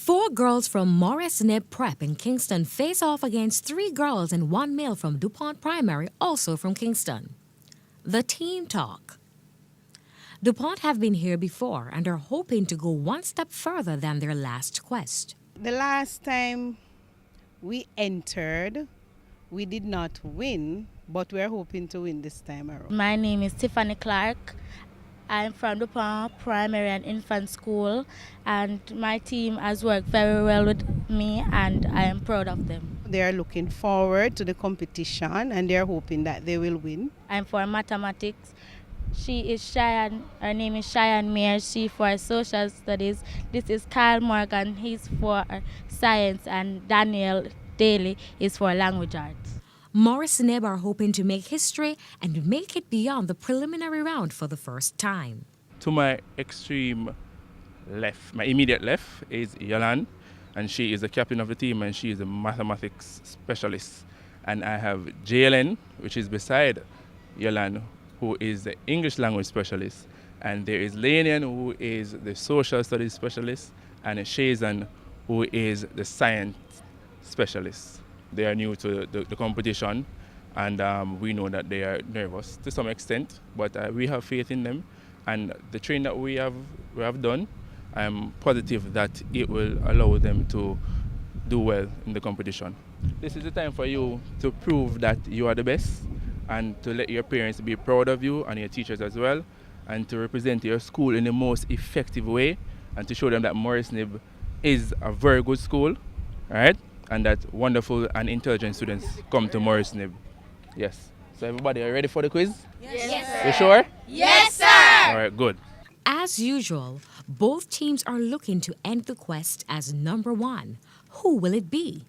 4 girls from Morris Knipp Prep in Kingston face off against 3 girls and 1 male from Dupont Primary, also from Kingston. The Team Talk. Dupont have been here before and are hoping to go one step further than their last quest. The last time we entered, we did not win, but we're hoping to win this time around. My name is Tiffany Clark. I'm from Dupont Primary and Infant School, and my team has worked very well with me, and I am proud of them. They are looking forward to the competition, and they're hoping that they will win. I'm for mathematics. She is Cheyenne, her name is Cheyenne Mears. She for social studies. This is Kyle Morgan, he's for science, and Daniel Daly is for language arts. Morris Knipp are hoping to make history and make it beyond the preliminary round for the first time. To my extreme left, my immediate left, is Yolan, and she is the captain of the team, and she is a mathematics specialist. And I have Jalen, which is beside Yolan, who is the English language specialist. And there is Lanian, who is the social studies specialist, and Shazan, who is the science specialist. They are new to the competition, and we know that they are nervous to some extent, but we have faith in them. And the training that we have done, I'm positive that it will allow them to do well in the competition. This is the time for you to prove that you are the best, and to let your parents be proud of you and your teachers as well, and to represent your school in the most effective way, and to show them that Morris Knipp is a very good school, right? And that wonderful and intelligent students come to Morris Knipp. Yes. So everybody, are you ready for the quiz? Yes, sir. You sure? Yes, sir. All right, good. As usual, both teams are looking to end the quest as number 1. Who will it be?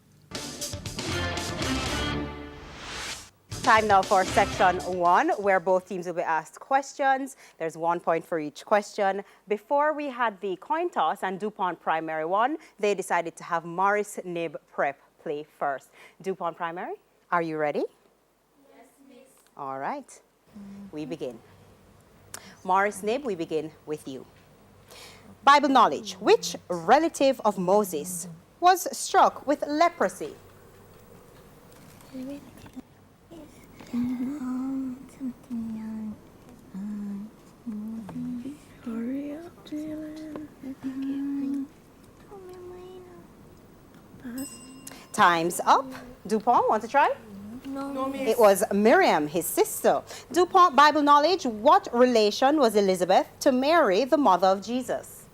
Time now for section 1, where both teams will be asked questions. There's 1 point for each question. Before we had the coin toss and Dupont Primary won, they decided to have Morris Knipp Prep play first. Dupont Primary, are you ready? Yes, miss. All right, we begin. Morris Knipp, we begin with you. Bible knowledge. Which relative of Moses was struck with leprosy? Time's up. Dupont, want to try? No, miss. It was Miriam, his sister. Dupont, Bible knowledge. What relation was Elizabeth to Mary, the mother of Jesus?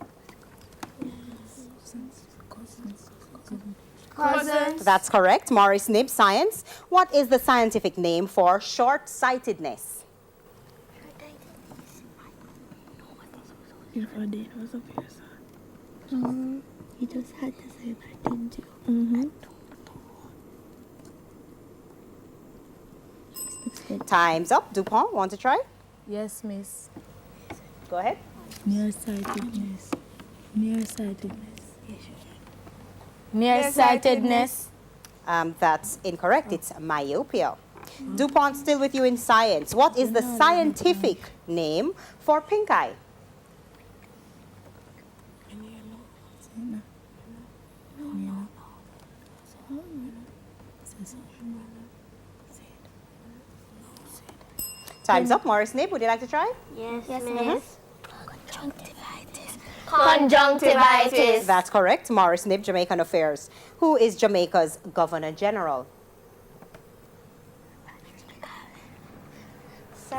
Cousins. That's correct. Morris Knipp, science. What is the scientific name for short-sightedness? You just had to say that, didn't you? Time's up. Dupont, want to try? Yes, miss. Go ahead. Nearsightedness. Nearsightedness. Nearsightedness. That's incorrect. It's myopia. Dupont, still with you in science. What is the scientific name for pink eye? Time's up. Morris Knipp, would you like to try? Yes, miss. Conjunctivitis. Conjunctivitis. That's correct. Morris Knipp, Jamaican Affairs. Who is Jamaica's Governor General?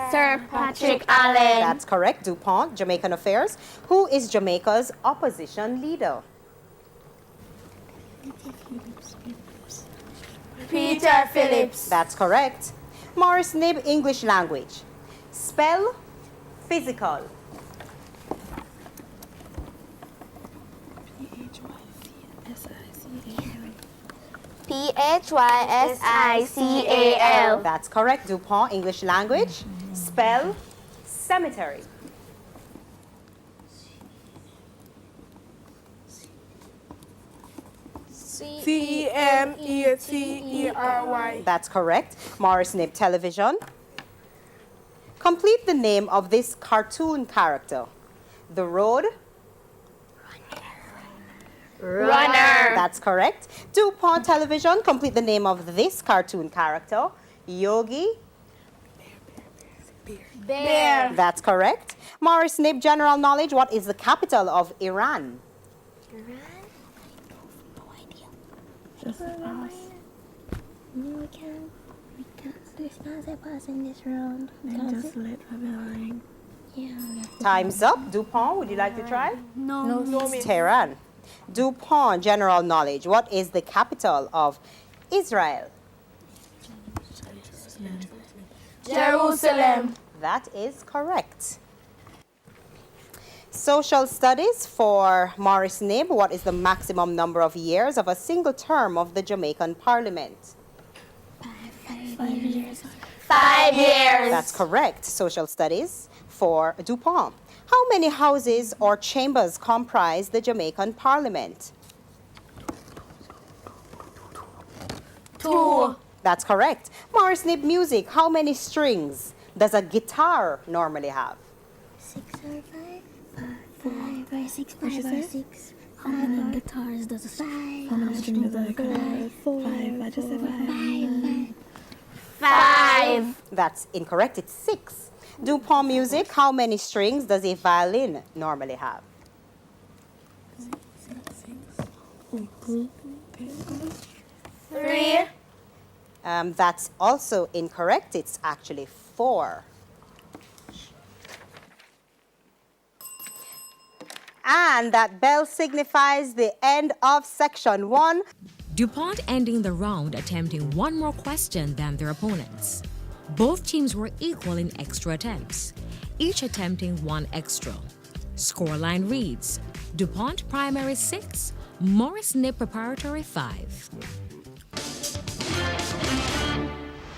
Sir Patrick Allen. That's correct. Dupont, Jamaican Affairs. Who is Jamaica's opposition leader? Peter Phillips. That's correct. Morris Knipp, English language. Spell physical. Physical. That's correct. Dupont, English language. Spell cemetery. Cemetery. That's correct. Morris Knipp, television. Complete the name of this cartoon character. The Road. Runner. That's correct. Dupont Television, complete the name of this cartoon character. Yogi. Bear. That's correct. Morris Knipp, general knowledge, what is the capital of Iran? Just pass. No, we can't. We can't say pass in this round. And just let Babylon. Yeah. Time's up. Dupont, would you like to try? No, miss. Tehran. Dupont, general knowledge, what is the capital of Israel? Jerusalem. That is correct. Social studies for Morris Knibb, what is the maximum number of years of a single term of the Jamaican Parliament? 5 years. 5 years. That's correct. Social studies for Dupont. How many houses or chambers comprise the Jamaican Parliament? 2. That's correct. Morris Knibb music, how many strings does a guitar normally have? 6 or 5? 5 or 6, 5 or 6. How many guitars does a 5? How many strings does a guitar? 5. I just said 5. 5. That's incorrect. It's 6. Dupont music, how many strings does a violin normally have? 3. That's also incorrect. It's actually 4. And that bell signifies the end of section 1. DuPont ending the round attempting one more question than their opponents. Both teams were equal in extra attempts, each attempting 1 extra. Scoreline reads, DuPont Primary 6, Morris Knipp Preparatory 5.